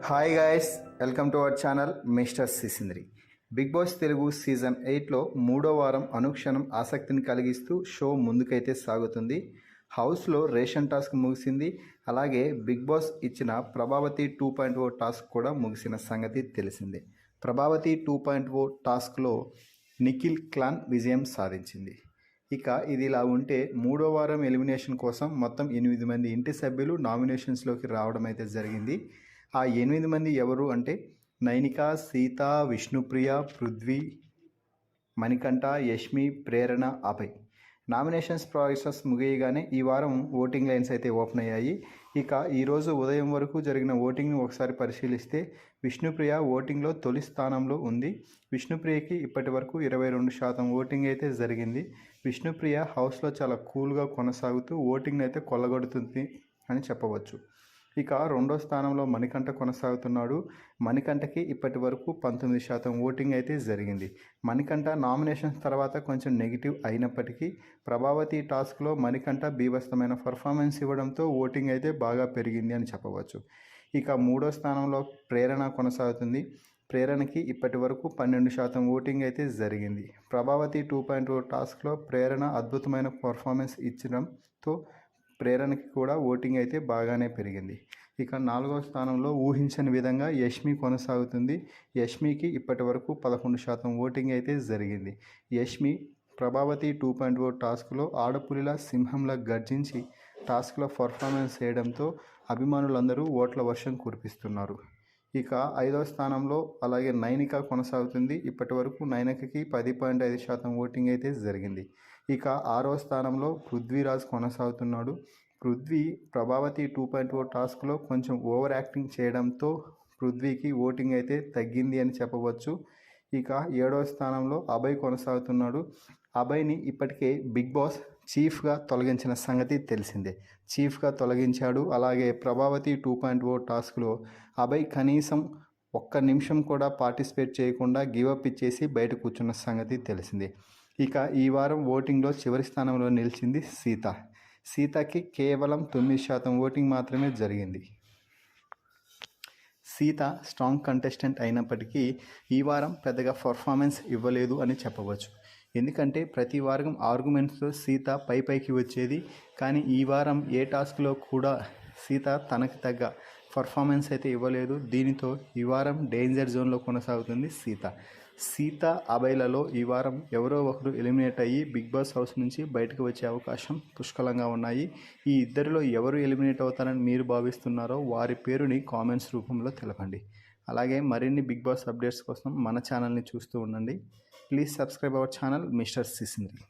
Hi guys, welcome to our channel mister Sisindri. Big boss Telugu season 8లో మూడో వారం అనుక్షణం ఆసక్తిని కలిగిస్తూ షో ముందుకైతే సాగుతుంది. హౌస్లో రేషన్ టాస్క్ ముగిసింది. అలాగే బిగ్ బాస్ ఇచ్చిన ప్రభావతి 2.0 టాస్క్ కూడా ముగిసిన సంగతి తెలిసిందే. ప్రభావతి 2.0 టాస్క్లో నిఖిల్ క్లాన్ విజయం సాధించింది. ఇక ఇది ఇలా ఉంటే మూడో వారం ఎలిమినేషన్ కోసం మొత్తం 8 మంది ఇంటి సభ్యులు నామినేషన్స్లోకి రావడం అయితే జరిగింది. ఆ 8 మంది ఎవరు అంటే నైనిక, సీత, విష్ణుప్రియ, పృథ్వీ, మణికంఠ, యష్మి, ప్రేరణ, అభయ్. నామినేషన్స్ ప్రాసెస్ ముగియగానే ఈ వారం ఓటింగ్ లైన్స్ అయితే ఓపెన్ అయ్యాయి. ఇక ఈరోజు ఉదయం వరకు జరిగిన ఓటింగ్ని ఒకసారి పరిశీలిస్తే విష్ణుప్రియ ఓటింగ్లో తొలి స్థానంలో ఉంది. విష్ణుప్రియకి ఇప్పటి వరకు 22% ఓటింగ్ అయితే జరిగింది. విష్ణుప్రియ హౌస్లో చాలా కూల్గా కొనసాగుతూ ఓటింగ్ని అయితే కొల్లగొడుతుంది అని చెప్పవచ్చు. ఇక రెండో స్థానంలో మణికంఠ కొనసాగుతున్నాడు. మణికంఠకి ఇప్పటి వరకు 19% ఓటింగ్ అయితే జరిగింది. మణికంఠ నామినేషన్స్ తర్వాత కొంచెం నెగిటివ్ అయినప్పటికీ ప్రభావతి టాస్క్లో మణికంఠ బీభత్సమైన పర్ఫార్మెన్స్ ఇవ్వడంతో ఓటింగ్ అయితే బాగా పెరిగింది అని చెప్పవచ్చు. ఇక మూడో స్థానంలో ప్రేరణ కొనసాగుతుంది. ప్రేరణకి ఇప్పటి వరకు 12% ఓటింగ్ అయితే జరిగింది. ప్రభావతి 2.0 టాస్క్లో ప్రేరణ అద్భుతమైన పర్ఫార్మెన్స్ ఇచ్చడంతో ప్రేరణకి కూడా ఓటింగ్ అయితే బాగానే పెరిగింది. ఇక నాలుగో స్థానంలో ఊహించని విధంగా యష్మి కొనసాగుతుంది. యష్మికి ఇప్పటి వరకు 11% ఓటింగ్ అయితే జరిగింది. యష్మి ప్రభావతి 2.0 టాస్క్లో ఆడపులిలా సింహంలా గర్జించి టాస్క్లో పర్ఫార్మెన్స్ చేయడంతో అభిమానులందరూ ఓట్ల వర్షం కురిపిస్తున్నారు. ఇక ఐదో స్థానంలో అలాగే నైనిక కొనసాగుతుంది. ఇప్పటి వరకు నైనికకి 10.5% ఓటింగ్ అయితే జరిగింది. ఇక ఆరో స్థానంలో పృథ్వీరాజ్ కొనసాగుతున్నాడు. పృథ్వీ ప్రభావతి 2.0 టాస్క్లో కొంచెం ఓవర్ యాక్టింగ్ చేయడంతో పృథ్వీకి ఓటింగ్ అయితే తగ్గింది అని చెప్పవచ్చు. ఇక ఏడవ స్థానంలో అభయ్ కొనసాగుతున్నాడు. అభయ్ని ఇప్పటికే బిగ్ బాస్ చీఫ్గా తొలగించిన సంగతి తెలిసిందే. చీఫ్గా తొలగించాడు. అలాగే ప్రభావతి 2.0 టాస్క్లో అభయ్ కనీసం ఒక్క నిమిషం కూడా పార్టిసిపేట్ చేయకుండా గివప్ ఇచ్చేసి బయట కూర్చున్న సంగతి తెలిసిందే. ఇక ఈ వారం ఓటింగ్లో చివరి స్థానంలో నిలిచింది సీత. సీతకి కేవలం 9% ఓటింగ్ మాత్రమే జరిగింది. సీత స్ట్రాంగ్ కంటెస్టెంట్ అయినప్పటికీ ఈ వారం పెద్దగా పర్ఫార్మెన్స్ ఇవ్వలేదు అని చెప్పవచ్చు. ఎందుకంటే ప్రతి వారం ఆర్గ్యుమెంట్స్తో సీత పైకి వచ్చేది. కానీ ఈ వారం ఏ టాస్క్లో కూడా సీత తనకి తగ్గ పర్ఫార్మెన్స్ అయితే ఇవ్వలేదు. దీనితో ఈ వారం డేంజర్ జోన్లో కొనసాగుతుంది సీత అభయ్లలో ఈ వారం ఎవరో ఒకరు ఎలిమినేట్ అయ్యి బిగ్ బాస్ హౌస్ నుంచి బయటకు వచ్చే అవకాశం పుష్కలంగా ఉన్నాయి. ఈ ఇద్దరిలో ఎవరు ఎలిమినేట్ అవుతారని మీరు భావిస్తున్నారో వారి పేరుని కామెంట్స్ రూపంలో తెలపండి. అలాగే మరిన్ని బిగ్ బాస్ అప్డేట్స్ కోసం మన ఛానల్ని చూస్తూ ఉండండి. Please subscribe our channel mister సిసింద్రి.